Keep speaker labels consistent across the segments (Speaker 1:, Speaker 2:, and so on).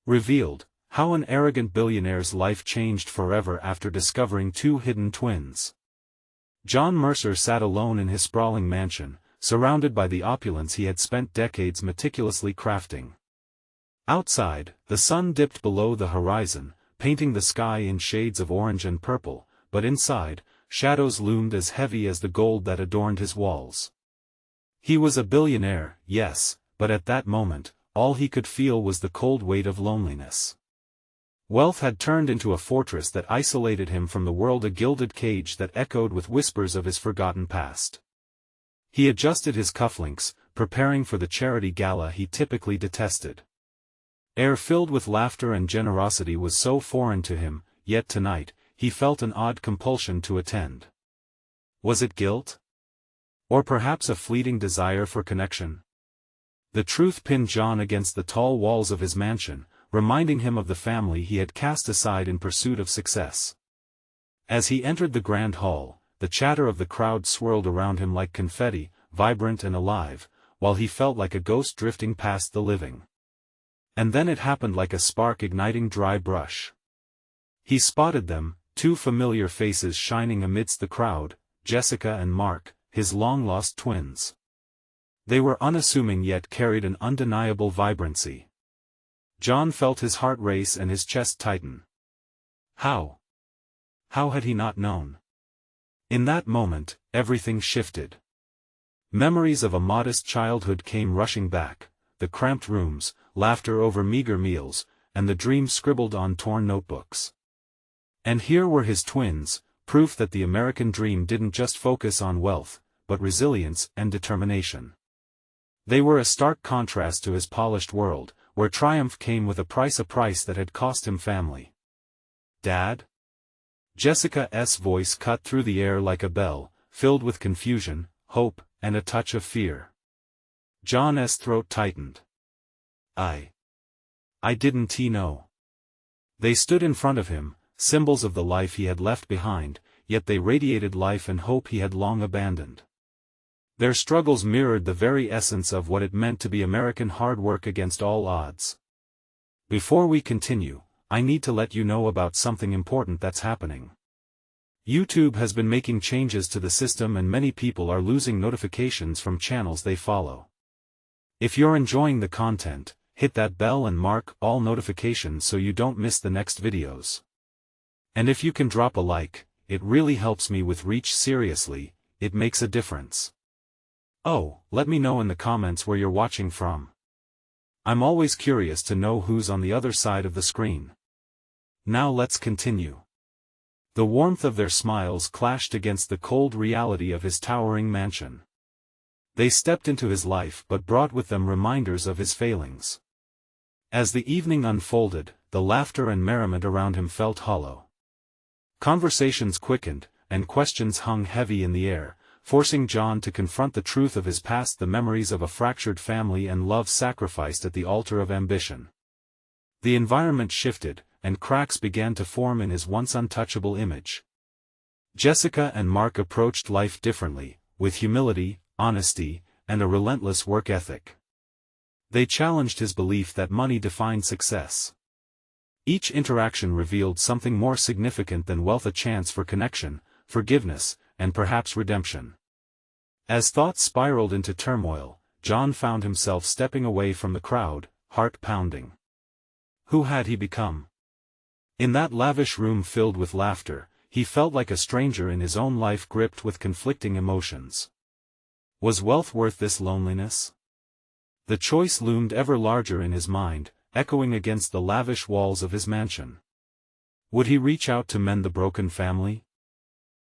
Speaker 1: Revealed, how an arrogant billionaire's life changed forever after discovering two hidden twins. John Mercer sat alone in his sprawling mansion, surrounded by the opulence he had spent decades meticulously crafting. Outside, the sun dipped below the horizon, painting the sky in shades of orange and purple, but inside, shadows loomed as heavy as the gold that adorned his walls. He was a billionaire, yes, but at that moment, all he could feel was the cold weight of loneliness. Wealth had turned into a fortress that isolated him from the world, a gilded cage that echoed with whispers of his forgotten past. He adjusted his cufflinks, preparing for the charity gala he typically detested. Air filled with laughter and generosity was so foreign to him, yet tonight, he felt an odd compulsion to attend. Was it guilt? Or perhaps a fleeting desire for connection? The truth pinned John against the tall walls of his mansion, reminding him of the family he had cast aside in pursuit of success. As he entered the grand hall, the chatter of the crowd swirled around him like confetti, vibrant and alive, while he felt like a ghost drifting past the living. And then it happened, like a spark igniting dry brush. He spotted them, two familiar faces shining amidst the crowd, Jessica and Mark, his long-lost twins. They were unassuming yet carried an undeniable vibrancy. John felt his heart race and his chest tighten. How? How had he not known? In that moment, everything shifted. Memories of a modest childhood came rushing back, the cramped rooms, laughter over meager meals, and the dreams scribbled on torn notebooks. And here were his twins, proof that the American dream didn't just focus on wealth, but resilience and determination. They were a stark contrast to his polished world, where triumph came with a price that had cost him family. "Dad?" Jessica's voice cut through the air like a bell, filled with confusion, hope, and a touch of fear. John's throat tightened. I didn't know. They stood in front of him, symbols of the life he had left behind, yet they radiated life and hope he had long abandoned. Their struggles mirrored the very essence of what it meant to be American hard work against all odds. Before we continue, I need to let you know about something important that's happening. YouTube has been making changes to the system and many people are losing notifications from channels they follow. If you're enjoying the content, hit that bell and mark all notifications so you don't miss the next videos. And if you can drop a like, it really helps me with reach. Seriously, it makes a difference. Oh, let me know in the comments where you're watching from. I'm always curious to know who's on the other side of the screen. Now let's continue. The warmth of their smiles clashed against the cold reality of his towering mansion. They stepped into his life but brought with them reminders of his failings. As the evening unfolded, the laughter and merriment around him felt hollow. Conversations quickened, and questions hung heavy in the air, forcing John to confront the truth of his past, the memories of a fractured family and love sacrificed at the altar of ambition. The environment shifted, and cracks began to form in his once untouchable image. Jessica and Mark approached life differently, with humility, honesty, and a relentless work ethic. They challenged his belief that money defined success. Each interaction revealed something more significant than wealth: a chance for connection, forgiveness, and perhaps redemption. As thoughts spiraled into turmoil, John found himself stepping away from the crowd, heart pounding. Who had he become? In that lavish room filled with laughter, he felt like a stranger in his own life, gripped with conflicting emotions. Was wealth worth this loneliness? The choice loomed ever larger in his mind, echoing against the lavish walls of his mansion. Would he reach out to mend the broken family?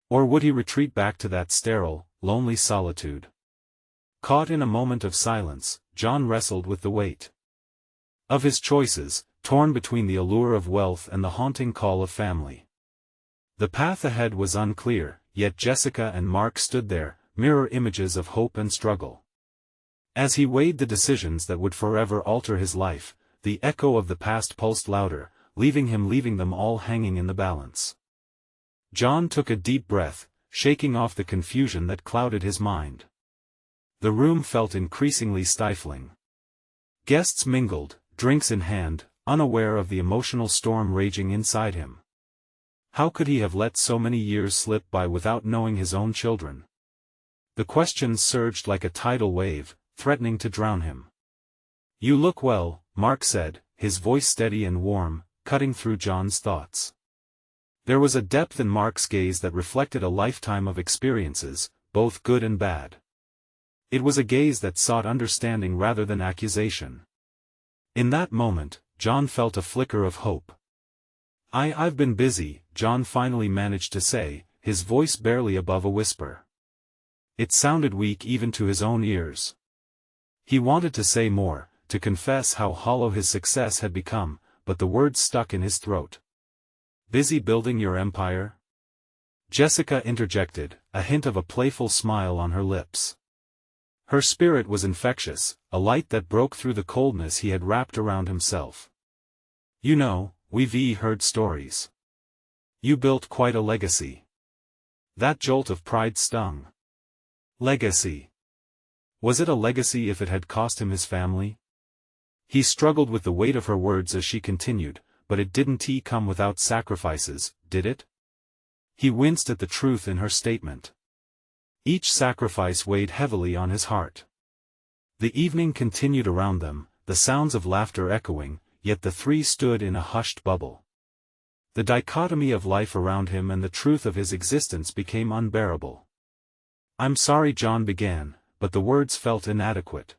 Speaker 1: Or would he retreat back to that sterile, lonely solitude? Caught in a moment of silence, John wrestled with the weight of his choices, torn between the allure of wealth and the haunting call of family. The path ahead was unclear, yet Jessica and Mark stood there, mirror images of hope and struggle. As he weighed the decisions that would forever alter his life, the echo of the past pulsed louder, leaving them all hanging in the balance. John took a deep breath, shaking off the confusion that clouded his mind. The room felt increasingly stifling. Guests mingled, drinks in hand, unaware of the emotional storm raging inside him. How could he have let so many years slip by without knowing his own children? The questions surged like a tidal wave, threatening to drown him. "You look well," Mark said, his voice steady and warm, cutting through John's thoughts. There was a depth in Mark's gaze that reflected a lifetime of experiences, both good and bad. It was a gaze that sought understanding rather than accusation. In that moment, John felt a flicker of hope. I've been busy," John finally managed to say, his voice barely above a whisper. It sounded weak even to his own ears. He wanted to say more, to confess how hollow his success had become, but the words stuck in his throat. "Busy building your empire?" Jessica interjected, a hint of a playful smile on her lips. Her spirit was infectious, a light that broke through the coldness he had wrapped around himself. "You know, we've heard stories. You built quite a legacy." That jolt of pride stung. Legacy. Was it a legacy if it had cost him his family? He struggled with the weight of her words as she continued, "But it didn't come without sacrifices, did it?" He winced at the truth in her statement. Each sacrifice weighed heavily on his heart. The evening continued around them, the sounds of laughter echoing, yet the three stood in a hushed bubble. The dichotomy of life around him and the truth of his existence became unbearable. "I'm sorry," John began, but the words felt inadequate.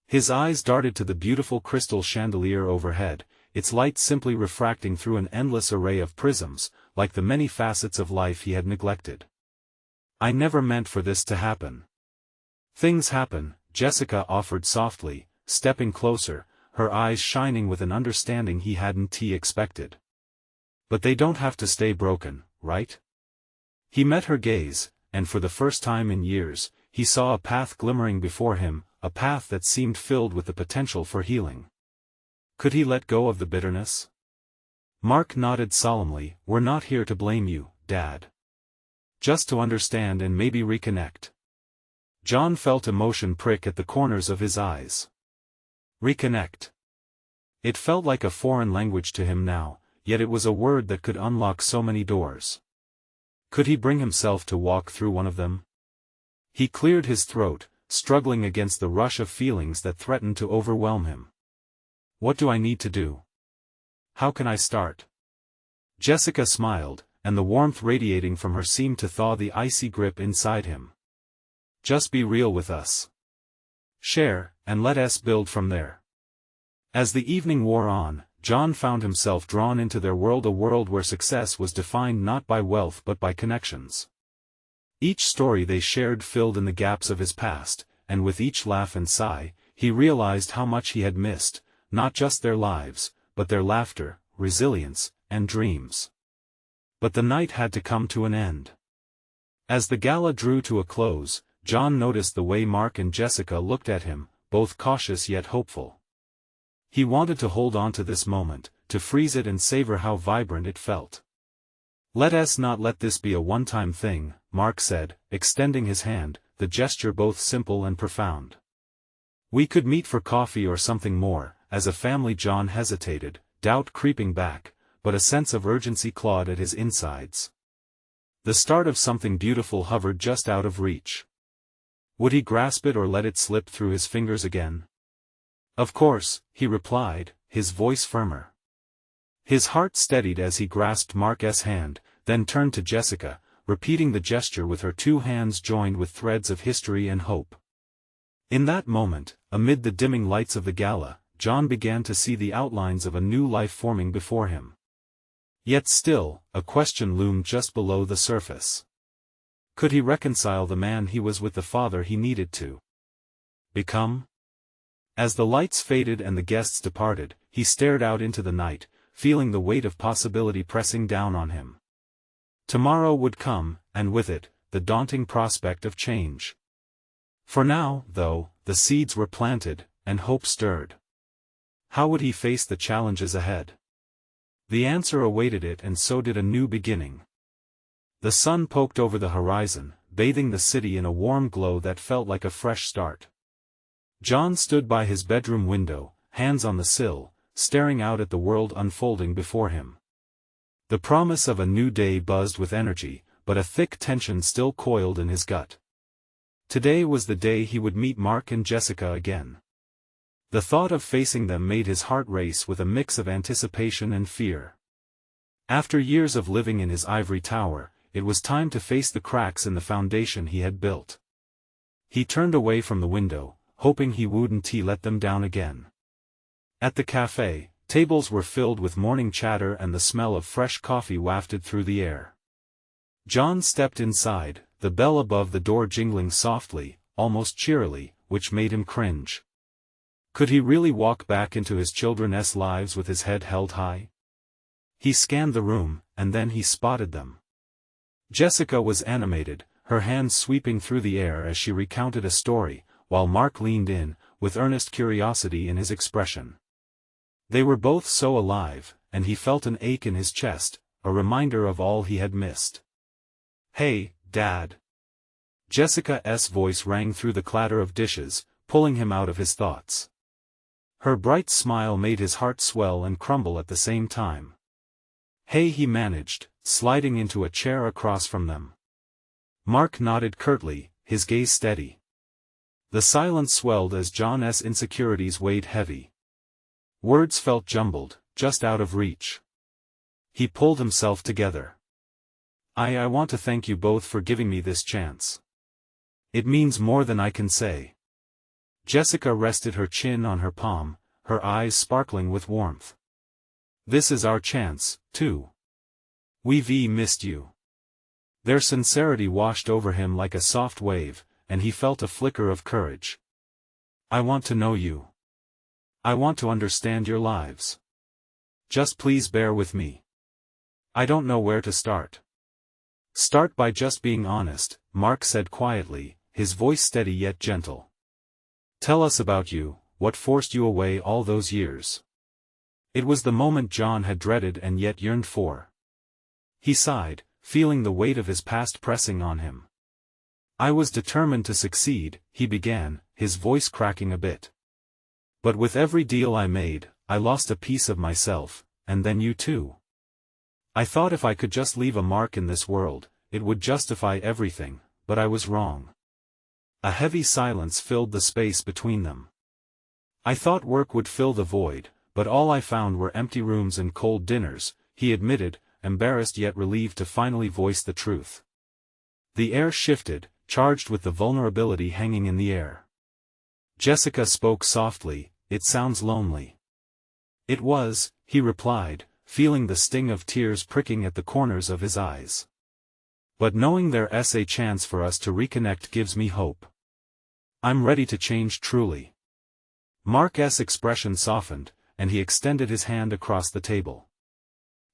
Speaker 1: His eyes darted to the beautiful crystal chandelier overhead, its light simply refracting through an endless array of prisms, like the many facets of life he had neglected. "I never meant for this to happen." "Things happen," Jessica offered softly, stepping closer, her eyes shining with an understanding he hadn't expected. "But they don't have to stay broken, right?" He met her gaze, and for the first time in years, he saw a path glimmering before him, a path that seemed filled with the potential for healing. Could he let go of the bitterness? Mark nodded solemnly. "We're not here to blame you, Dad. Just to understand and maybe reconnect." John felt emotion prick at the corners of his eyes. Reconnect. It felt like a foreign language to him now, yet it was a word that could unlock so many doors. Could he bring himself to walk through one of them? He cleared his throat, struggling against the rush of feelings that threatened to overwhelm him. "What do I need to do? How can I start?" Jessica smiled, and the warmth radiating from her seemed to thaw the icy grip inside him. "Just be real with us. Share, and let us build from there." As the evening wore on, John found himself drawn into their world, a world where success was defined not by wealth but by connections. Each story they shared filled in the gaps of his past, and with each laugh and sigh, he realized how much he had missed, not just their lives, but their laughter, resilience, and dreams. But the night had to come to an end. As the gala drew to a close, John noticed the way Mark and Jessica looked at him, both cautious yet hopeful. He wanted to hold on to this moment, to freeze it and savor how vibrant it felt. "Let us not let this be a one-time thing," Mark said, extending his hand, the gesture both simple and profound. "We could meet for coffee or something more." As a family, John hesitated, doubt creeping back, but a sense of urgency clawed at his insides. The start of something beautiful hovered just out of reach. Would he grasp it or let it slip through his fingers again? "Of course," he replied, his voice firmer. His heart steadied as he grasped Mark's hand, then turned to Jessica, repeating the gesture with her two hands joined with threads of history and hope. In that moment, amid the dimming lights of the gala, John began to see the outlines of a new life forming before him. Yet still, a question loomed just below the surface. Could he reconcile the man he was with the father he needed to become? As the lights faded and the guests departed, he stared out into the night, feeling the weight of possibility pressing down on him. Tomorrow would come, and with it, the daunting prospect of change. For now, though, the seeds were planted, and hope stirred. How would he face the challenges ahead? The answer awaited it, and so did a new beginning. The sun poked over the horizon, bathing the city in a warm glow that felt like a fresh start. John stood by his bedroom window, hands on the sill, staring out at the world unfolding before him. The promise of a new day buzzed with energy, but a thick tension still coiled in his gut. Today was the day he would meet Mark and Jessica again. The thought of facing them made his heart race with a mix of anticipation and fear. After years of living in his ivory tower, it was time to face the cracks in the foundation he had built. He turned away from the window, hoping he wouldn't let them down again. At the cafe, tables were filled with morning chatter and the smell of fresh coffee wafted through the air. John stepped inside, the bell above the door jingling softly, almost cheerily, which made him cringe. Could he really walk back into his children's lives with his head held high? He scanned the room, and then he spotted them. Jessica was animated, her hands sweeping through the air as she recounted a story, while Mark leaned in, with earnest curiosity in his expression. They were both so alive, and he felt an ache in his chest, a reminder of all he had missed. "Hey, Dad." Jessica's voice rang through the clatter of dishes, pulling him out of his thoughts. Her bright smile made his heart swell and crumble at the same time. "Hey," he managed, sliding into a chair across from them. Mark nodded curtly, his gaze steady. The silence swelled as John's insecurities weighed heavy. Words felt jumbled, just out of reach. He pulled himself together. I want to thank you both for giving me this chance. It means more than I can say." Jessica rested her chin on her palm, her eyes sparkling with warmth. "This is our chance, too. We've missed you." Their sincerity washed over him like a soft wave, and he felt a flicker of courage. "I want to know you. I want to understand your lives. Just please bear with me. I don't know where to start." "Start by just being honest," Mark said quietly, his voice steady yet gentle. "Tell us about you, what forced you away all those years." It was the moment John had dreaded and yet yearned for. He sighed, feeling the weight of his past pressing on him. "I was determined to succeed," he began, his voice cracking a bit. "But with every deal I made, I lost a piece of myself, and then you too. I thought if I could just leave a mark in this world, it would justify everything, but I was wrong." A heavy silence filled the space between them. "I thought work would fill the void, but all I found were empty rooms and cold dinners," he admitted, embarrassed yet relieved to finally voice the truth. The air shifted, charged with the vulnerability hanging in the air. Jessica spoke softly, "It sounds lonely." "It was," he replied, feeling the sting of tears pricking at the corners of his eyes. "But knowing there's a chance for us to reconnect gives me hope. I'm ready to change truly." Mark's expression softened, and he extended his hand across the table.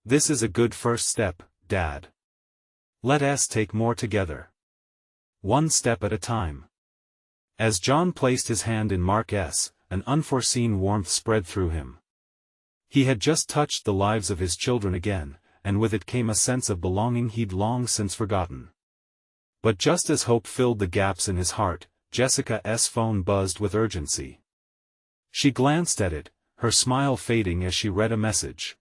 Speaker 1: "This is a good first step, Dad. Let us take more together. One step at a time." As John placed his hand in Mark's, an unforeseen warmth spread through him. He had just touched the lives of his children again, and with it came a sense of belonging he'd long since forgotten. But just as hope filled the gaps in his heart, Jessica's phone buzzed with urgency. She glanced at it, her smile fading as she read a message.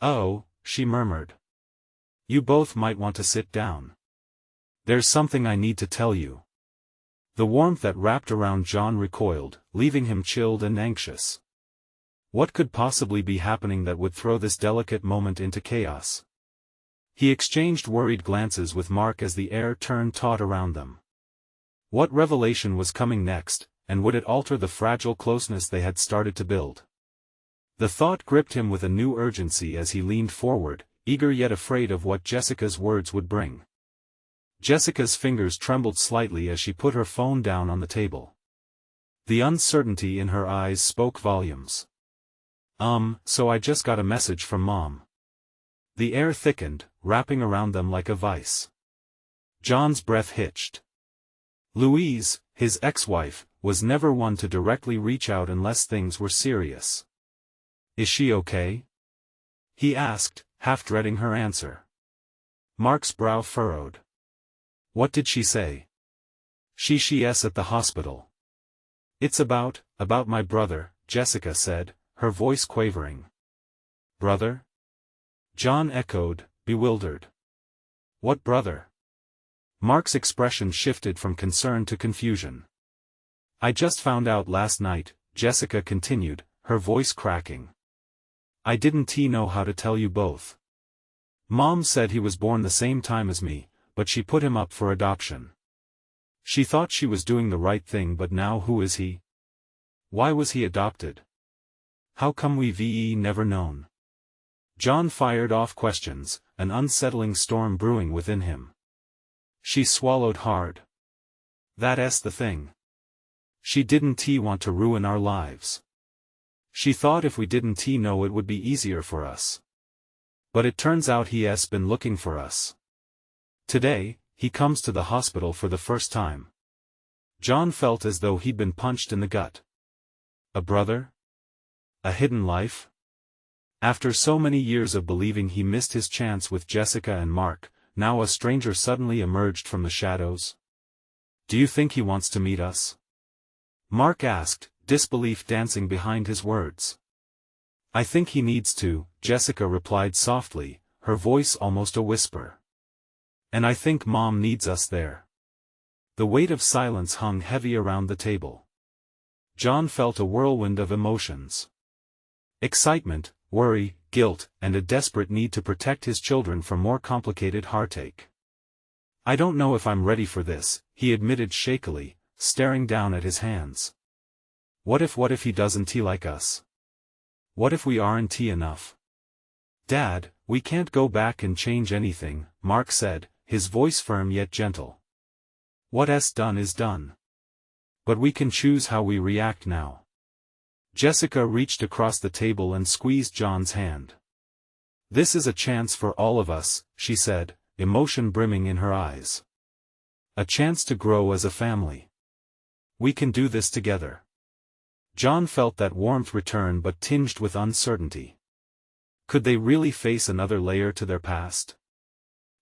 Speaker 1: "Oh," she murmured. "You both might want to sit down. There's something I need to tell you." The warmth that wrapped around John recoiled, leaving him chilled and anxious. What could possibly be happening that would throw this delicate moment into chaos? He exchanged worried glances with Mark as the air turned taut around them. What revelation was coming next, and would it alter the fragile closeness they had started to build? The thought gripped him with a new urgency as he leaned forward, eager yet afraid of what Jessica's words would bring. Jessica's fingers trembled slightly as she put her phone down on the table. The uncertainty in her eyes spoke volumes. So I just got a message from Mom." The air thickened, wrapping around them like a vice. John's breath hitched. Louise, his ex-wife, was never one to directly reach out unless things were serious. "Is she okay?" he asked, half dreading her answer. Mark's brow furrowed. "What did she say?" She's at the hospital." "It's about my brother," Jessica said, her voice quavering. Brother? John echoed, bewildered. What brother? Mark's expression shifted from concern to confusion. I just found out last night, Jessica continued, her voice cracking. I didn't know how to tell you both. Mom said he was born the same time as me, but she put him up for adoption. She thought she was doing the right thing, but now who is he? Why was he adopted? How come we've never known? John fired off questions, an unsettling storm brewing within him. She swallowed hard. That's the thing. She didn't want to ruin our lives. She thought if we didn't know it would be easier for us. But it turns out he's been looking for us. Today, he comes to the hospital for the first time. John felt as though he'd been punched in the gut. A brother? A hidden life? After so many years of believing he missed his chance with Jessica and Mark, now a stranger suddenly emerged from the shadows. Do you think he wants to meet us? Mark asked, disbelief dancing behind his words. I think he needs to, Jessica replied softly, her voice almost a whisper. And I think Mom needs us there. The weight of silence hung heavy around the table. John felt a whirlwind of emotions. Excitement, worry, guilt, and a desperate need to protect his children from more complicated heartache. I don't know if I'm ready for this, he admitted shakily, staring down at his hands. What if he doesn't like us? What if we aren't enough? Dad, we can't go back and change anything, Mark said, his voice firm yet gentle. What's done is done. But we can choose how we react now. Jessica reached across the table and squeezed John's hand. This is a chance for all of us, she said, emotion brimming in her eyes. A chance to grow as a family. We can do this together. John felt that warmth return but tinged with uncertainty. Could they really face another layer to their past?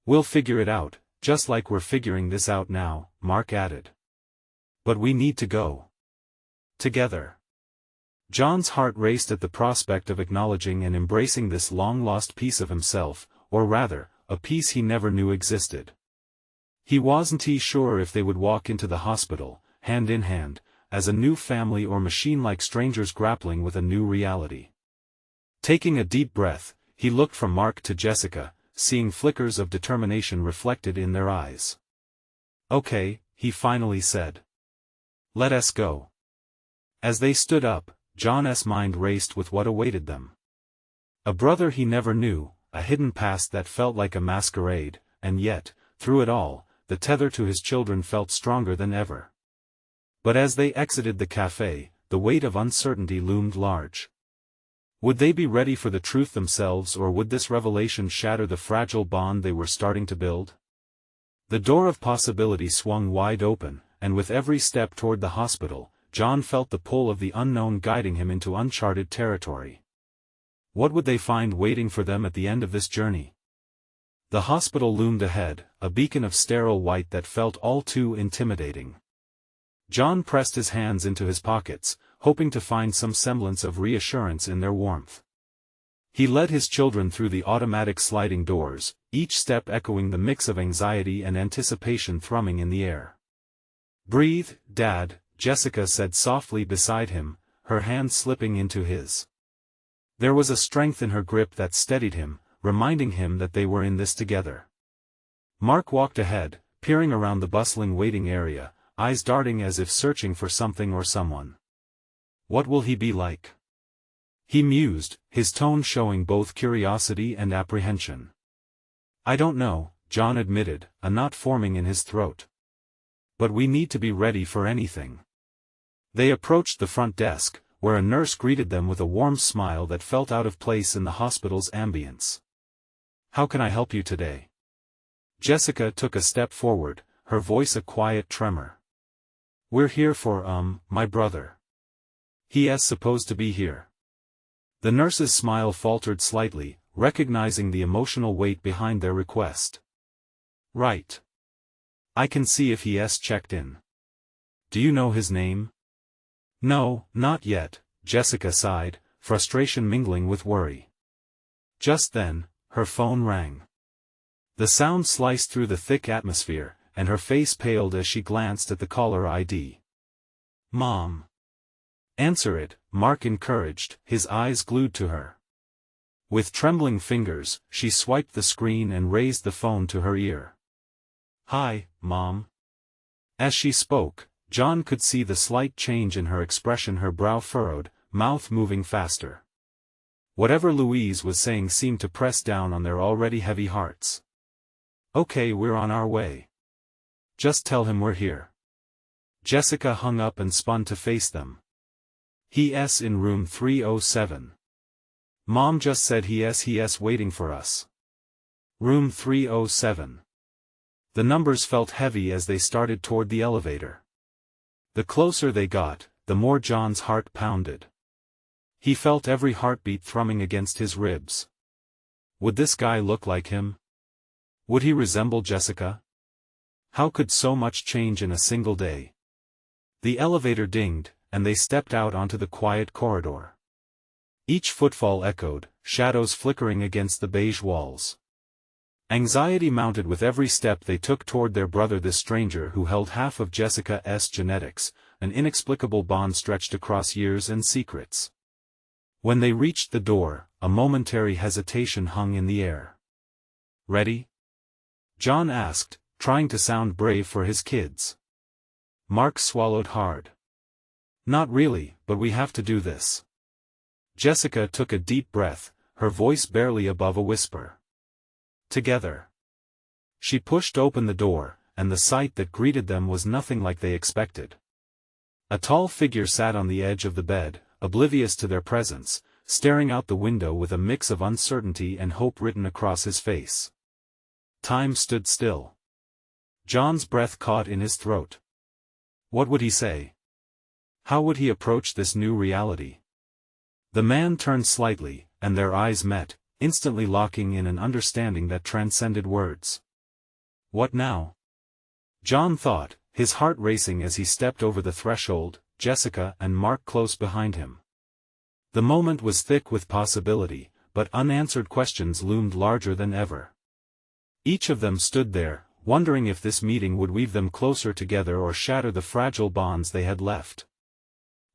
Speaker 1: We'll figure it out, just like we're figuring this out now, Mark added. But we need to go. Together. John's heart raced at the prospect of acknowledging and embracing this long-lost piece of himself, or rather, a piece he never knew existed. He wasn't sure if they would walk into the hospital, hand in hand, as a new family or machine-like strangers grappling with a new reality. Taking a deep breath, he looked from Mark to Jessica, seeing flickers of determination reflected in their eyes. Okay, he finally said. Let us go. As they stood up, John's mind raced with what awaited them. A brother he never knew, a hidden past that felt like a masquerade, and yet, through it all, the tether to his children felt stronger than ever. But as they exited the cafe, the weight of uncertainty loomed large. Would they be ready for the truth themselves, or would this revelation shatter the fragile bond they were starting to build? The door of possibility swung wide open, and with every step toward the hospital, John felt the pull of the unknown guiding him into uncharted territory. What would they find waiting for them at the end of this journey? The hospital loomed ahead, a beacon of sterile white that felt all too intimidating. John pressed his hands into his pockets, hoping to find some semblance of reassurance in their warmth. He led his children through the automatic sliding doors, each step echoing the mix of anxiety and anticipation thrumming in the air. Breathe, Dad, Jessica said softly beside him, her hand slipping into his. There was a strength in her grip that steadied him, reminding him that they were in this together. Mark walked ahead, peering around the bustling waiting area, eyes darting as if searching for something or someone. What will he be like? He mused, his tone showing both curiosity and apprehension. I don't know, John admitted, a knot forming in his throat. But we need to be ready for anything. They approached the front desk, where a nurse greeted them with a warm smile that felt out of place in the hospital's ambience. How can I help you today? Jessica took a step forward, her voice a quiet tremor. We're here for, my brother. He is supposed to be here. The nurse's smile faltered slightly, recognizing the emotional weight behind their request. Right. I can see if he has checked in. Do you know his name? No, not yet, Jessica sighed, frustration mingling with worry. Just then, her phone rang. The sound sliced through the thick atmosphere, and her face paled as she glanced at the caller ID. "Mom." "Answer it," Mark encouraged, his eyes glued to her. With trembling fingers, she swiped the screen and raised the phone to her ear. "Hi, Mom." As she spoke, John could see the slight change in her expression, her brow furrowed, mouth moving faster. Whatever Louise was saying seemed to press down on their already heavy hearts. "Okay, we're on our way. Just tell him we're here." Jessica hung up and spun to face them. "He's in room 307. Mom just said he's waiting for us. Room 307. The numbers felt heavy as they started toward the elevator. The closer they got, the more John's heart pounded. He felt every heartbeat thrumming against his ribs. Would this guy look like him? Would he resemble Jessica? How could so much change in a single day? The elevator dinged, and they stepped out onto the quiet corridor. Each footfall echoed, shadows flickering against the beige walls. Anxiety mounted with every step they took toward their brother, this stranger who held half of Jessica's genetics, an inexplicable bond stretched across years and secrets. When they reached the door, a momentary hesitation hung in the air. "Ready?" John asked, trying to sound brave for his kids. Mark swallowed hard. "Not really, but we have to do this." Jessica took a deep breath, her voice barely above a whisper. "Together." She pushed open the door, and the sight that greeted them was nothing like they expected. A tall figure sat on the edge of the bed, oblivious to their presence, staring out the window with a mix of uncertainty and hope written across his face. Time stood still. John's breath caught in his throat. What would he say? How would he approach this new reality? The man turned slightly, and their eyes met, instantly locking in an understanding that transcended words. What now? John thought, his heart racing as he stepped over the threshold, Jessica and Mark close behind him. The moment was thick with possibility, but unanswered questions loomed larger than ever. Each of them stood there, wondering if this meeting would weave them closer together or shatter the fragile bonds they had left.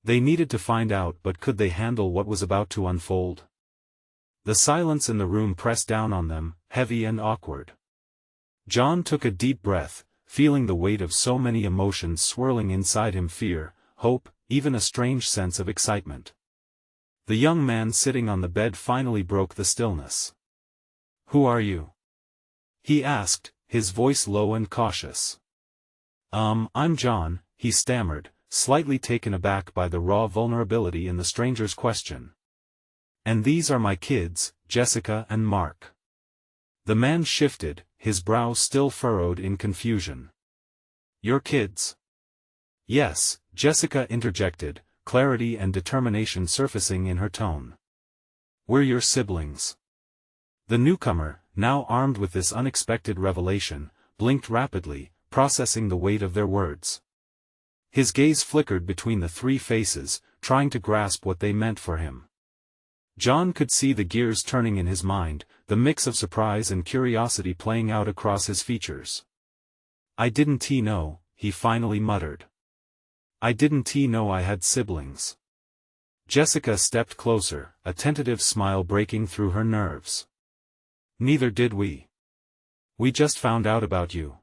Speaker 1: They needed to find out, but could they handle what was about to unfold? The silence in the room pressed down on them, heavy and awkward. John took a deep breath, feeling the weight of so many emotions swirling inside him: fear, hope, even a strange sense of excitement. The young man sitting on the bed finally broke the stillness. "Who are you?" he asked, his voice low and cautious. I'm John," he stammered, slightly taken aback by the raw vulnerability in the stranger's question. "And these are my kids, Jessica and Mark." The man shifted, his brow still furrowed in confusion. "Your kids?" "Yes," Jessica interjected, clarity and determination surfacing in her tone. "We're your siblings." The newcomer, now armed with this unexpected revelation, blinked rapidly, processing the weight of their words. His gaze flickered between the three faces, trying to grasp what they meant for him. John could see the gears turning in his mind, the mix of surprise and curiosity playing out across his features. "I didn't know," he finally muttered. "I didn't know I had siblings." Jessica stepped closer, a tentative smile breaking through her nerves. "Neither did we. We just found out about you.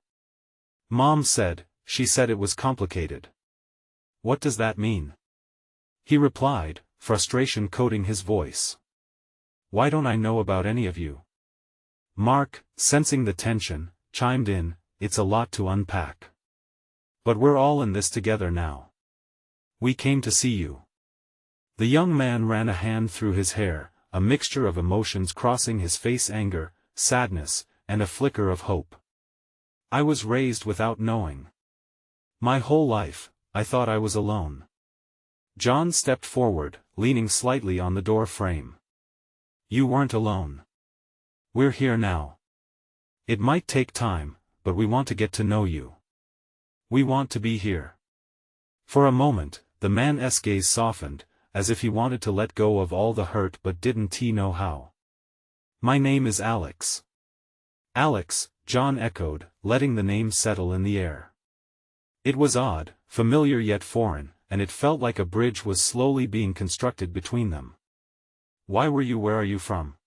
Speaker 1: Mom said, she said it was complicated." "What does that mean?" he replied, frustration coating his voice. "Why don't I know about any of you?" Mark, sensing the tension, chimed in, "It's a lot to unpack. But we're all in this together now. We came to see you." The young man ran a hand through his hair, a mixture of emotions crossing his face: anger, sadness, and a flicker of hope. "I was raised without knowing. My whole life, I thought I was alone." John stepped forward, leaning slightly on the door frame. "You weren't alone. We're here now. It might take time, but we want to get to know you. We want to be here." For a moment, the man's gaze softened, as if he wanted to let go of all the hurt but didn't know how. "My name is Alex." "Alex," John echoed, letting the name settle in the air. It was odd, familiar yet foreign, and it felt like a bridge was slowly being constructed between them. "Where are you from?"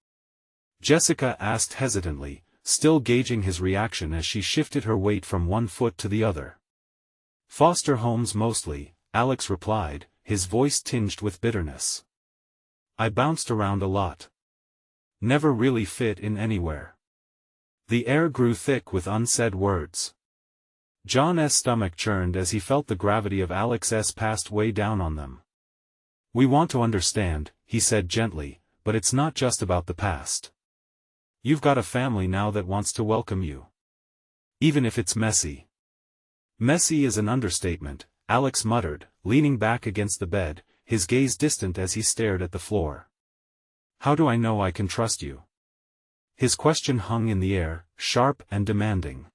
Speaker 1: Jessica asked hesitantly, still gauging his reaction as she shifted her weight from one foot to the other. "Foster homes mostly," Alex replied, his voice tinged with bitterness. "I bounced around a lot. Never really fit in anywhere." The air grew thick with unsaid words. John's stomach churned as he felt the gravity of Alex's past weigh down on them. "We want to understand," he said gently, "but it's not just about the past. You've got a family now that wants to welcome you. Even if it's messy." "Messy is an understatement," Alex muttered, leaning back against the bed, his gaze distant as he stared at the floor. "How do I know I can trust you?" His question hung in the air, sharp and demanding.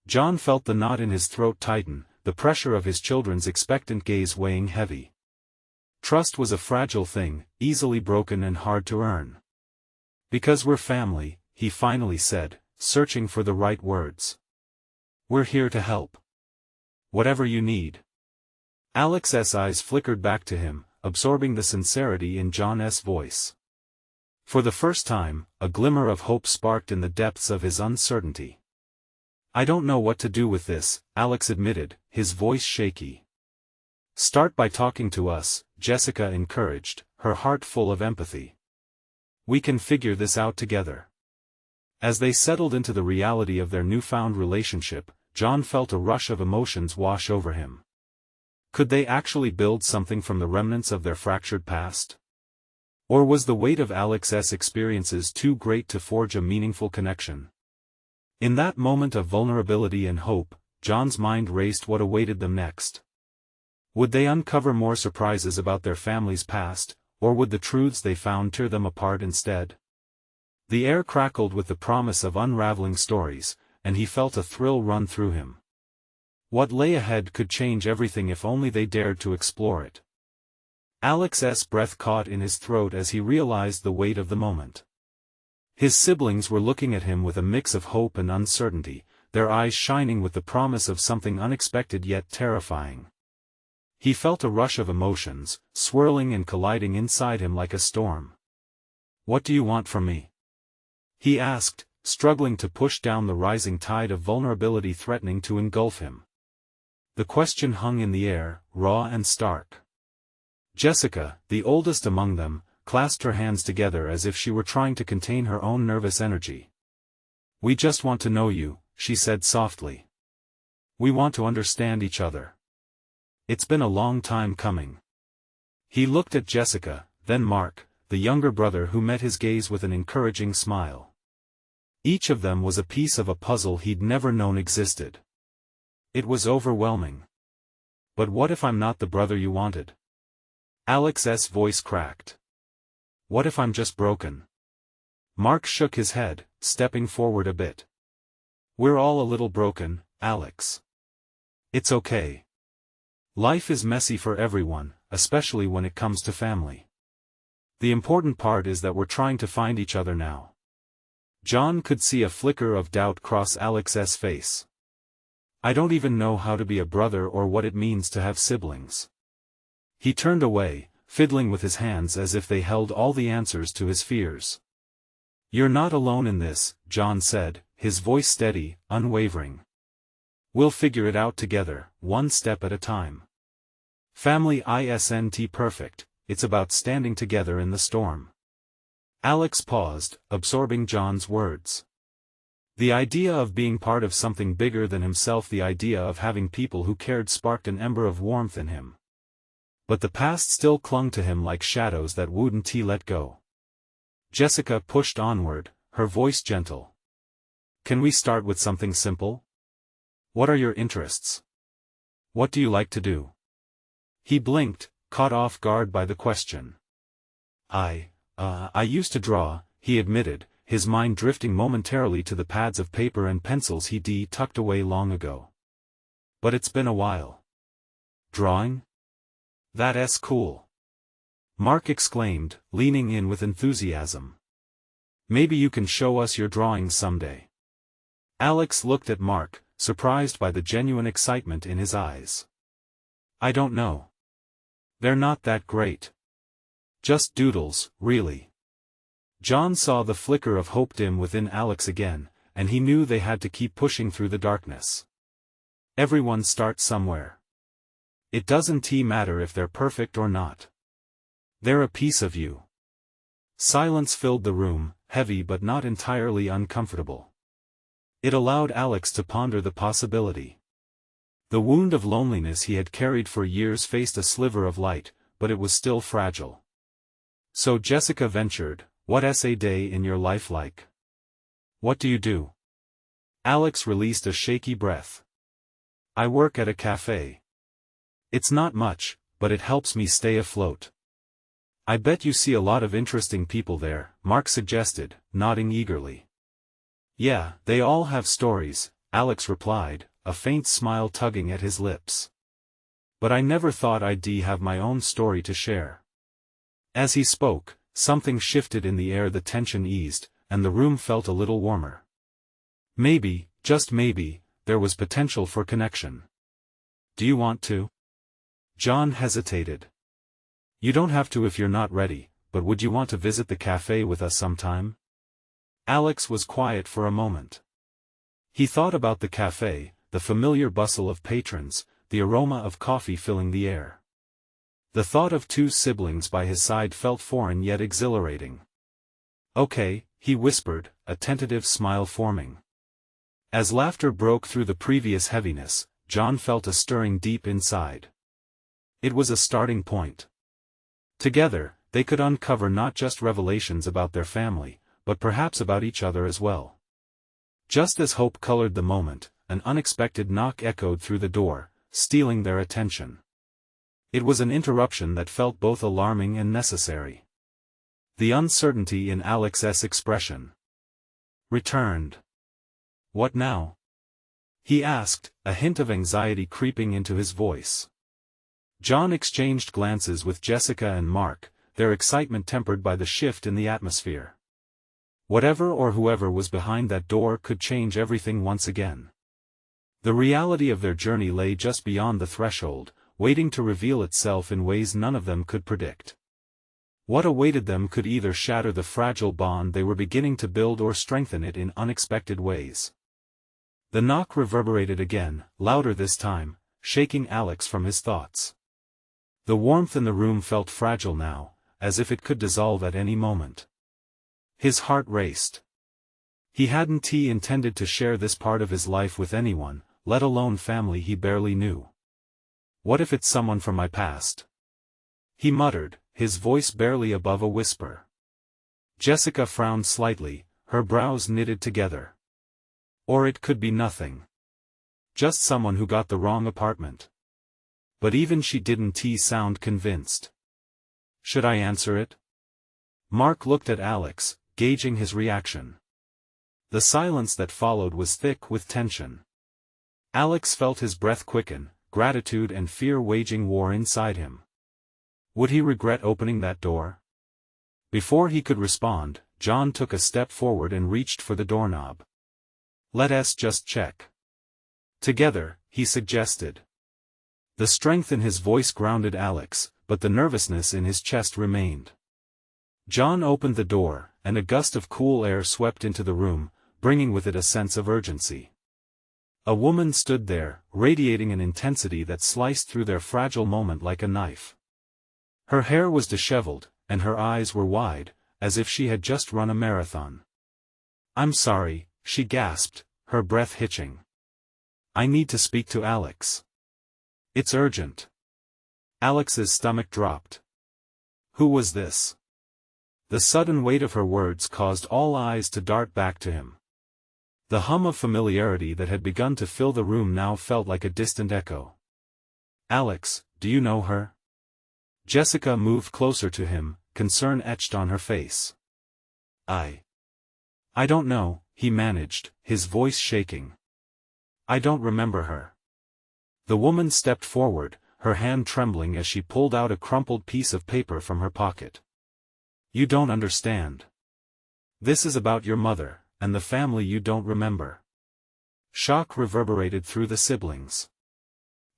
Speaker 1: John felt the knot in his throat tighten, the pressure of his children's expectant gaze weighing heavy. Trust was a fragile thing, easily broken and hard to earn. "Because we're family," he finally said, searching for the right words. "We're here to help. Whatever you need." Alex's eyes flickered back to him, absorbing the sincerity in John's voice. For the first time, a glimmer of hope sparked in the depths of his uncertainty. "I don't know what to do with this," Alex admitted, his voice shaky. "Start by talking to us," Jessica encouraged, her heart full of empathy. "We can figure this out together." As they settled into the reality of their newfound relationship, John felt a rush of emotions wash over him. Could they actually build something from the remnants of their fractured past? Or was the weight of Alex's experiences too great to forge a meaningful connection? In that moment of vulnerability and hope, John's mind raced what awaited them next. Would they uncover more surprises about their family's past, or would the truths they found tear them apart instead? The air crackled with the promise of unraveling stories, and he felt a thrill run through him. What lay ahead could change everything if only they dared to explore it. Alex's breath caught in his throat as he realized the weight of the moment. His siblings were looking at him with a mix of hope and uncertainty, their eyes shining with the promise of something unexpected yet terrifying. He felt a rush of emotions, swirling and colliding inside him like a storm. "What do you want from me?" he asked, struggling to push down the rising tide of vulnerability threatening to engulf him. The question hung in the air, raw and stark. Jessica, the oldest among them, clasped her hands together as if she were trying to contain her own nervous energy. "We just want to know you," she said softly. "We want to understand each other. It's been a long time coming." He looked at Jessica, then Mark, the younger brother who met his gaze with an encouraging smile. Each of them was a piece of a puzzle he'd never known existed. It was overwhelming. "But what if I'm not the brother you wanted?" Alex's voice cracked. "What if I'm just broken?" Mark shook his head, stepping forward a bit. "We're all a little broken, Alex. It's okay. Life is messy for everyone, especially when it comes to family. The important part is that we're trying to find each other now." John could see a flicker of doubt cross Alex's face. "I don't even know how to be a brother or what it means to have siblings." He turned away, fiddling with his hands as if they held all the answers to his fears. "You're not alone in this," John said, his voice steady, unwavering. "We'll figure it out together, one step at a time. Family isn't perfect, it's about standing together in the storm." Alex paused, absorbing John's words. The idea of being part of something bigger than himself, the idea of having people who cared sparked an ember of warmth in him. But the past still clung to him like shadows that wouldn't let go. Jessica pushed onward, her voice gentle. "Can we start with something simple? What are your interests? What do you like to do?" He blinked, caught off guard by the question. I used to draw," he admitted, his mind drifting momentarily to the pads of paper and pencils he'd tucked away long ago. "But it's been a while." "Drawing? That's cool. Mark exclaimed, leaning in with enthusiasm. Maybe you can show us your drawings someday. Alex looked at Mark, surprised by the genuine excitement in his eyes. I don't know. They're not that great. Just doodles, really. John saw the flicker of hope dim within Alex again, and he knew they had to keep pushing through the darkness. Everyone starts somewhere. It doesn't matter if they're perfect or not. They're a piece of you. Silence filled the room, heavy but not entirely uncomfortable. It allowed Alex to ponder the possibility. The wound of loneliness he had carried for years faced a sliver of light, but it was still fragile. So Jessica ventured, "What's a day in your life like? What do you do?" Alex released a shaky breath. "I work at a cafe. It's not much, but it helps me stay afloat." "I bet you see a lot of interesting people there," Mark suggested, nodding eagerly. "Yeah, they all have stories," Alex replied, a faint smile tugging at his lips. "But I never thought I'd have my own story to share." As he spoke, something shifted in the air, the tension eased, and the room felt a little warmer. Maybe, just maybe, there was potential for connection. "Do you want to?" John hesitated. "You don't have to if you're not ready, but would you want to visit the cafe with us sometime?" Alex was quiet for a moment. He thought about the cafe, the familiar bustle of patrons, the aroma of coffee filling the air. The thought of two siblings by his side felt foreign yet exhilarating. "Okay," he whispered, a tentative smile forming. As laughter broke through the previous heaviness, John felt a stirring deep inside. It was a starting point. Together, they could uncover not just revelations about their family, but perhaps about each other as well. Just as hope colored the moment, an unexpected knock echoed through the door, stealing their attention. It was an interruption that felt both alarming and necessary. The uncertainty in Alex's expression returned. "What now?" he asked, a hint of anxiety creeping into his voice. John exchanged glances with Jessica and Mark, their excitement tempered by the shift in the atmosphere. Whatever or whoever was behind that door could change everything once again. The reality of their journey lay just beyond the threshold, waiting to reveal itself in ways none of them could predict. What awaited them could either shatter the fragile bond they were beginning to build or strengthen it in unexpected ways. The knock reverberated again, louder this time, shaking Alex from his thoughts. The warmth in the room felt fragile now, as if it could dissolve at any moment. His heart raced. He hadn't intended to share this part of his life with anyone, let alone family he barely knew. "What if it's someone from my past?" he muttered, his voice barely above a whisper. Jessica frowned slightly, her brows knitted together. Or it could be nothing. Just someone who got the wrong apartment. But even she didn't sound convinced. "Should I answer it?" Mark looked at Alex, gauging his reaction. The silence that followed was thick with tension. Alex felt his breath quicken, gratitude and fear waging war inside him. Would he regret opening that door? Before he could respond, John took a step forward and reached for the doorknob. "Let's just check." "Together," he suggested. The strength in his voice grounded Alex, but the nervousness in his chest remained. John opened the door, and a gust of cool air swept into the room, bringing with it a sense of urgency. A woman stood there, radiating an intensity that sliced through their fragile moment like a knife. Her hair was disheveled, and her eyes were wide, as if she had just run a marathon. "I'm sorry," she gasped, her breath hitching. "I need to speak to Alex. It's urgent." Alex's stomach dropped. Who was this? The sudden weight of her words caused all eyes to dart back to him. The hum of familiarity that had begun to fill the room now felt like a distant echo. "Alex, do you know her?" Jessica moved closer to him, concern etched on her face. I don't know," he managed, his voice shaking. "I don't remember her." The woman stepped forward, her hand trembling as she pulled out a crumpled piece of paper from her pocket. "You don't understand. This is about your mother, and the family you don't remember." Shock reverberated through the siblings.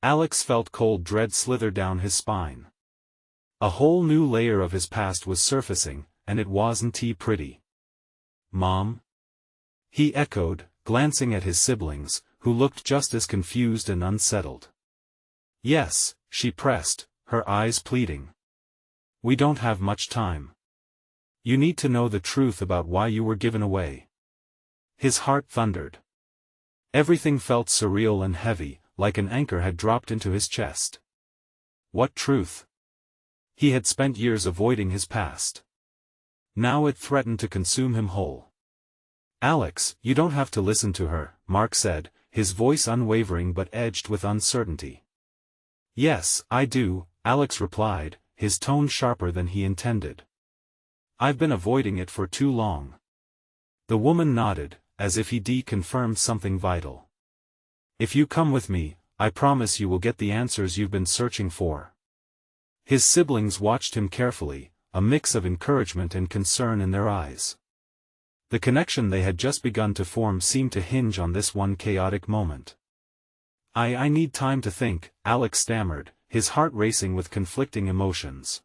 Speaker 1: Alex felt cold dread slither down his spine. A whole new layer of his past was surfacing, and it wasn't pretty. "Mom?" he echoed, glancing at his siblings, who looked just as confused and unsettled. "Yes," she pressed, her eyes pleading. "We don't have much time. You need to know the truth about why you were given away." His heart thundered. Everything felt surreal and heavy, like an anchor had dropped into his chest. What truth? He had spent years avoiding his past. Now it threatened to consume him whole. "Alex, you don't have to listen to her," Mark said, his voice unwavering but edged with uncertainty. "Yes, I do," Alex replied, his tone sharper than he intended. "I've been avoiding it for too long." The woman nodded, as if he confirmed something vital. "If you come with me, I promise you will get the answers you've been searching for." His siblings watched him carefully, a mix of encouragement and concern in their eyes. The connection they had just begun to form seemed to hinge on this one chaotic moment. I need time to think," Alex stammered, his heart racing with conflicting emotions.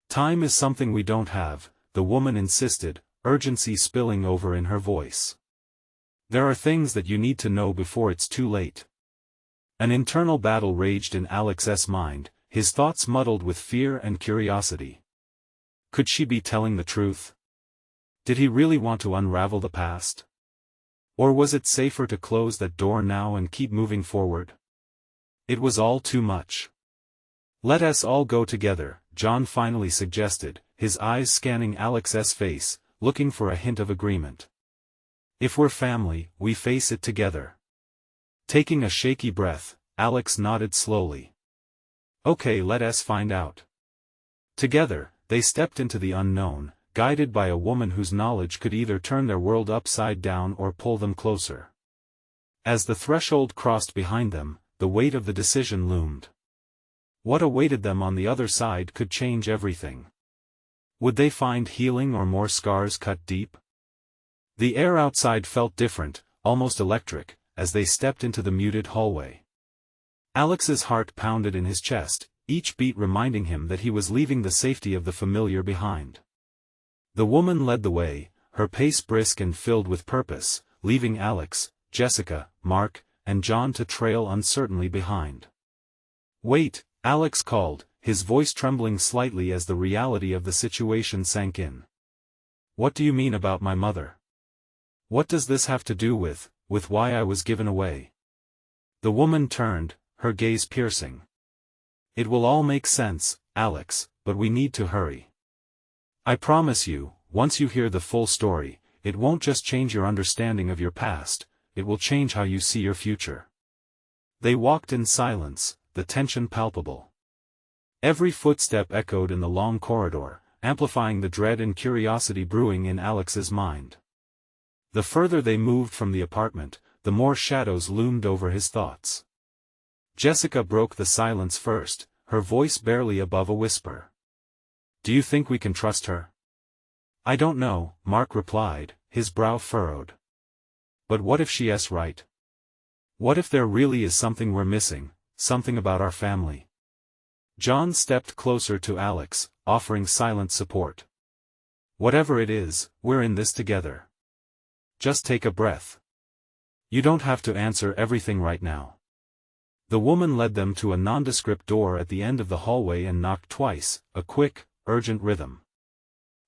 Speaker 1: "Time is something we don't have," the woman insisted, urgency spilling over in her voice. "There are things that you need to know before it's too late." An internal battle raged in Alex's mind, his thoughts muddled with fear and curiosity. Could she be telling the truth? Did he really want to unravel the past? Or was it safer to close that door now and keep moving forward? It was all too much. "Let us all go together," John finally suggested, his eyes scanning Alex's face, looking for a hint of agreement. "If we're family, we face it together." Taking a shaky breath, Alex nodded slowly. "Okay, let us find out." Together, they stepped into the unknown, guided by a woman whose knowledge could either turn their world upside down or pull them closer. As the threshold crossed behind them, the weight of the decision loomed. What awaited them on the other side could change everything. Would they find healing or more scars cut deep? The air outside felt different, almost electric, as they stepped into the muted hallway. Alex's heart pounded in his chest, each beat reminding him that he was leaving the safety of the familiar behind. The woman led the way, her pace brisk and filled with purpose, leaving Alex, Jessica, Mark, and John to trail uncertainly behind. "Wait," Alex called, his voice trembling slightly as the reality of the situation sank in. "What do you mean about my mother? What does this have to do with why I was given away?" The woman turned, her gaze piercing. "It will all make sense, Alex, but we need to hurry. I promise you, once you hear the full story, it won't just change your understanding of your past, it will change how you see your future." They walked in silence, the tension palpable. Every footstep echoed in the long corridor, amplifying the dread and curiosity brewing in Alex's mind. The further they moved from the apartment, the more shadows loomed over his thoughts. Jessica broke the silence first, her voice barely above a whisper. "Do you think we can trust her?" "I don't know," Mark replied, his brow furrowed. "But what if she's right? What if there really is something we're missing, something about our family?" John stepped closer to Alex, offering silent support. "Whatever it is, we're in this together. Just take a breath. You don't have to answer everything right now." The woman led them to a nondescript door at the end of the hallway and knocked twice, a quick, urgent rhythm.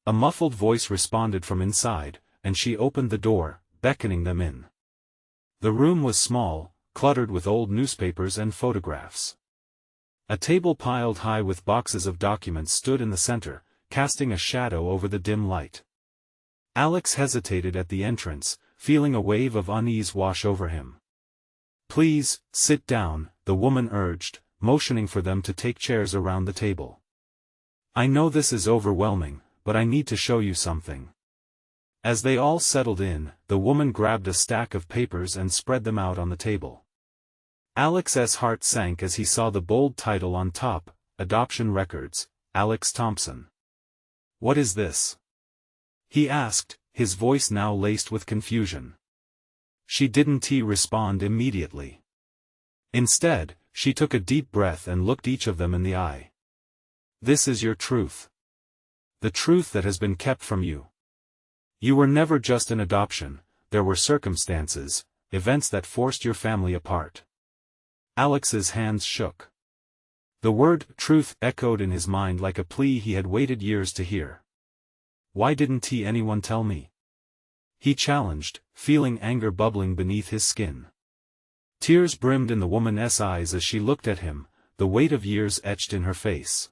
Speaker 1: A muffled voice responded from inside, and she opened the door, beckoning them in. The room was small, cluttered with old newspapers and photographs. A table piled high with boxes of documents stood in the center, casting a shadow over the dim light. Alex hesitated at the entrance, feeling a wave of unease wash over him. "Please, sit down," the woman urged, motioning for them to take chairs around the table. "I know this is overwhelming, but I need to show you something." As they all settled in, the woman grabbed a stack of papers and spread them out on the table. Alex's heart sank as he saw the bold title on top, Adoption Records, Alex Thompson. "What is this?" he asked, his voice now laced with confusion. She didn't respond immediately. Instead, she took a deep breath and looked each of them in the eye. "This is your truth. The truth that has been kept from you. You were never just an adoption, there were circumstances, events that forced your family apart." Alex's hands shook. The word truth echoed in his mind like a plea he had waited years to hear. "Why didn't anyone tell me?" he challenged, feeling anger bubbling beneath his skin. Tears brimmed in the woman's eyes as she looked at him, the weight of years etched in her face.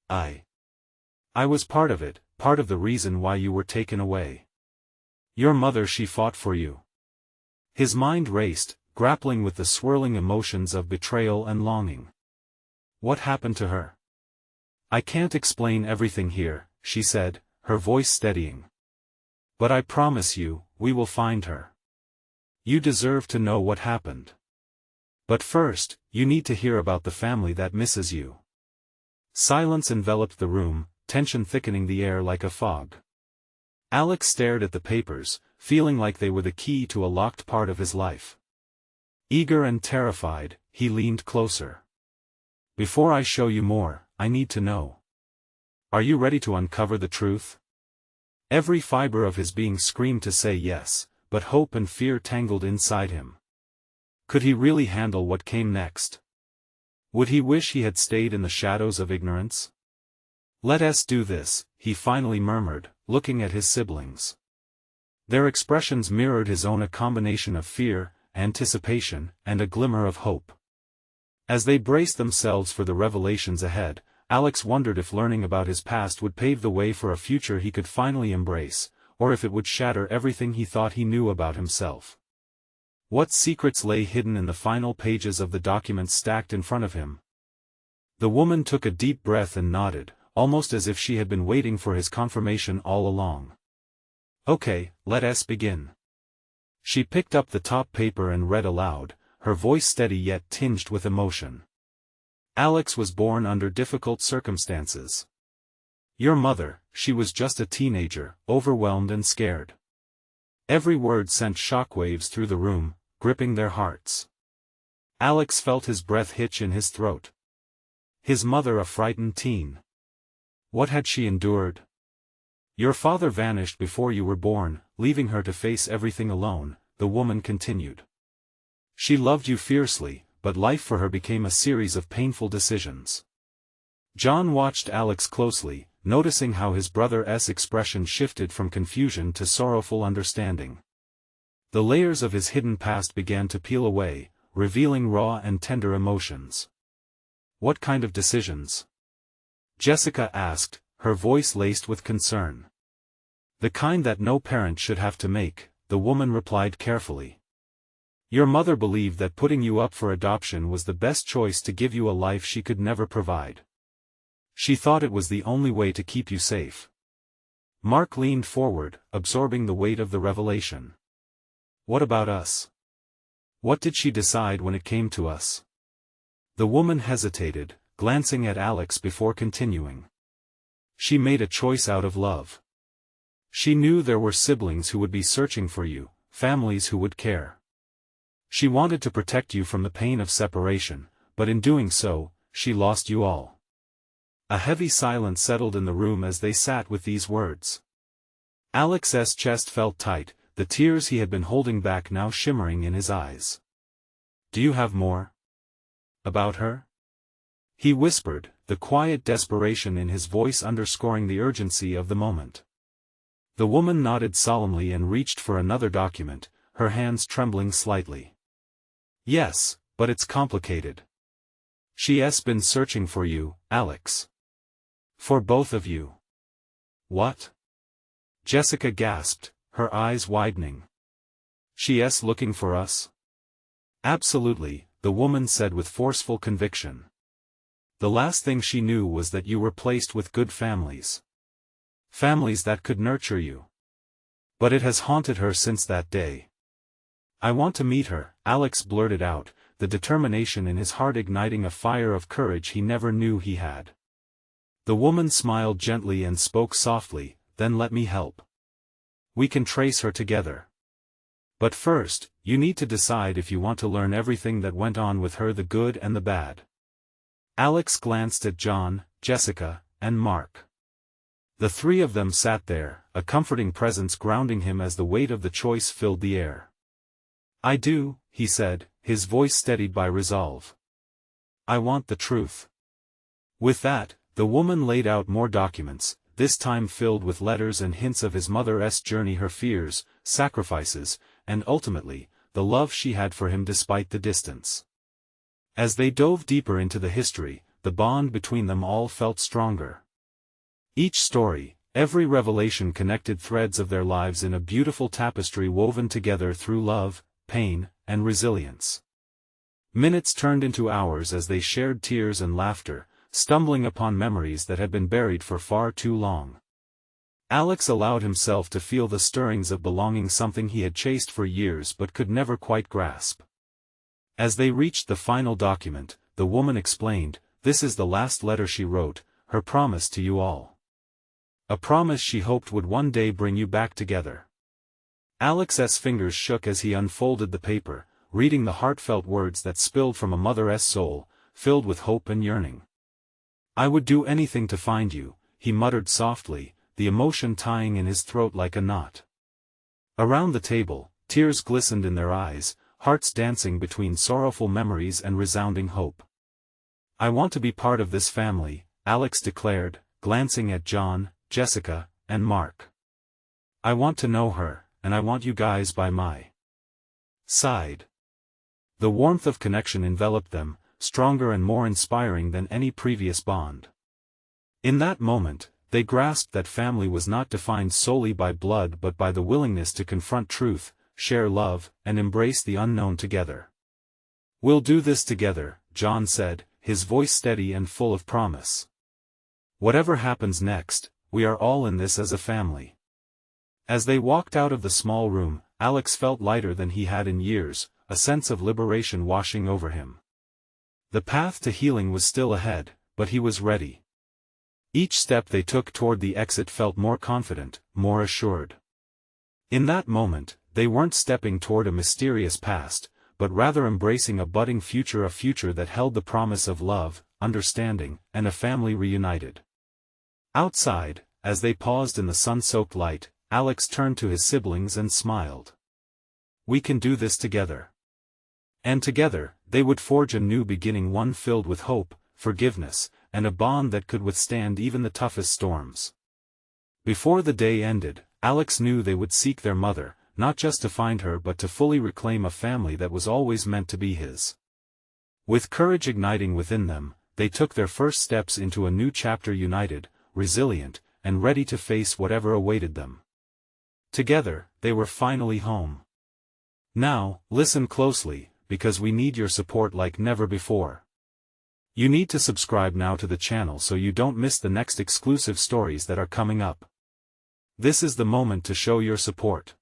Speaker 1: I was part of it, part of the reason why you were taken away. Your mother, she fought for you." His mind raced, grappling with the swirling emotions of betrayal and longing. "What happened to her?" "I can't explain everything here," she said, her voice steadying. "But I promise you, we will find her. You deserve to know what happened. But first, you need to hear about the family that misses you." Silence enveloped the room, tension thickening the air like a fog. Alex stared at the papers, feeling like they were the key to a locked part of his life. Eager and terrified, he leaned closer. "Before I show you more, I need to know. Are you ready to uncover the truth?" Every fiber of his being screamed to say yes, but hope and fear tangled inside him. Could he really handle what came next? Would he wish he had stayed in the shadows of ignorance? "Let us do this," he finally murmured, looking at his siblings. Their expressions mirrored his own, a combination of fear, anticipation, and a glimmer of hope. As they braced themselves for the revelations ahead, Alex wondered if learning about his past would pave the way for a future he could finally embrace, or if it would shatter everything he thought he knew about himself. What secrets lay hidden in the final pages of the documents stacked in front of him? The woman took a deep breath and nodded, almost as if she had been waiting for his confirmation all along. "Okay, let us begin." She picked up the top paper and read aloud, her voice steady yet tinged with emotion. "Alex was born under difficult circumstances. Your mother, she was just a teenager, overwhelmed and scared." Every word sent shockwaves through the room, gripping their hearts. Alex felt his breath hitch in his throat. His mother, a frightened teen. What had she endured? "Your father vanished before you were born, leaving her to face everything alone," the woman continued. "She loved you fiercely, but life for her became a series of painful decisions." John watched Alex closely, noticing how his brother's expression shifted from confusion to sorrowful understanding. The layers of his hidden past began to peel away, revealing raw and tender emotions. "What kind of decisions?" Jessica asked, her voice laced with concern. "The kind that no parent should have to make," the woman replied carefully. "Your mother believed that putting you up for adoption was the best choice to give you a life she could never provide. She thought it was the only way to keep you safe." Mark leaned forward, absorbing the weight of the revelation. "What about us? What did she decide when it came to us?" The woman hesitated, glancing at Alex before continuing. "She made a choice out of love. She knew there were siblings who would be searching for you, families who would care. She wanted to protect you from the pain of separation, but in doing so, she lost you all." A heavy silence settled in the room as they sat with these words. Alex's chest felt tight, the tears he had been holding back now shimmering in his eyes. "Do you have more? About her?" he whispered, the quiet desperation in his voice underscoring the urgency of the moment. The woman nodded solemnly and reached for another document, her hands trembling slightly. "Yes, but it's complicated. She's been searching for you, Alex. For both of you." "What?" Jessica gasped, her eyes widening. "She's looking for us?" "Absolutely," the woman said with forceful conviction. "The last thing she knew was that you were placed with good families. Families that could nurture you. But it has haunted her since that day." "I want to meet her," Alex blurted out, the determination in his heart igniting a fire of courage he never knew he had. The woman smiled gently and spoke softly, "Then let me help. We can trace her together. But first, you need to decide if you want to learn everything that went on with her, the good and the bad." Alex glanced at John, Jessica, and Mark. The three of them sat there, a comforting presence grounding him as the weight of the choice filled the air. "I do," he said, his voice steadied by resolve. "I want the truth." With that, the woman laid out more documents, this time filled with letters and hints of his mother's journey, her fears, sacrifices, and ultimately, the love she had for him despite the distance. As they dove deeper into the history, the bond between them all felt stronger. Each story, every revelation connected threads of their lives in a beautiful tapestry woven together through love, pain, and resilience. Minutes turned into hours as they shared tears and laughter, stumbling upon memories that had been buried for far too long. Alex allowed himself to feel the stirrings of belonging, something he had chased for years but could never quite grasp. As they reached the final document, the woman explained, "This is the last letter she wrote, her promise to you all. A promise she hoped would one day bring you back together." Alex's fingers shook as he unfolded the paper, reading the heartfelt words that spilled from a mother's soul, filled with hope and yearning. "I would do anything to find you," he muttered softly, the emotion tying in his throat like a knot. Around the table, tears glistened in their eyes, hearts dancing between sorrowful memories and resounding hope. "I want to be part of this family," Alex declared, glancing at John, Jessica, and Mark. "I want to know her, and I want you guys by my side." The warmth of connection enveloped them, stronger and more inspiring than any previous bond. In that moment, they grasped that family was not defined solely by blood but by the willingness to confront truth, share love, and embrace the unknown together. "We'll do this together," John said, his voice steady and full of promise. "Whatever happens next, we are all in this as a family." As they walked out of the small room, Alex felt lighter than he had in years, a sense of liberation washing over him. The path to healing was still ahead, but he was ready. Each step they took toward the exit felt more confident, more assured. In that moment, they weren't stepping toward a mysterious past, but rather embracing a budding future, a future that held the promise of love, understanding, and a family reunited. Outside, as they paused in the sun-soaked light, Alex turned to his siblings and smiled. "We can do this together." And together, they would forge a new beginning, one filled with hope, forgiveness, and a bond that could withstand even the toughest storms. Before the day ended, Alex knew they would seek their mother, not just to find her but to fully reclaim a family that was always meant to be his. With courage igniting within them, they took their first steps into a new chapter, united, resilient, and ready to face whatever awaited them. Together, they were finally home. Now, listen closely, because we need your support like never before. You need to subscribe now to the channel so you don't miss the next exclusive stories that are coming up. This is the moment to show your support.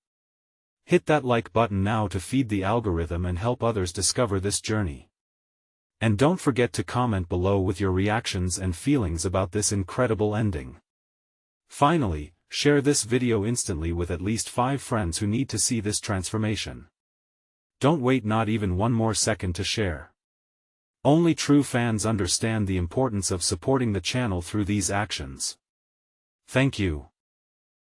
Speaker 1: Hit that like button now to feed the algorithm and help others discover this journey. And don't forget to comment below with your reactions and feelings about this incredible ending. Finally, share this video instantly with at least 5 friends who need to see this transformation. Don't wait not even one more second to share. Only true fans understand the importance of supporting the channel through these actions. Thank you.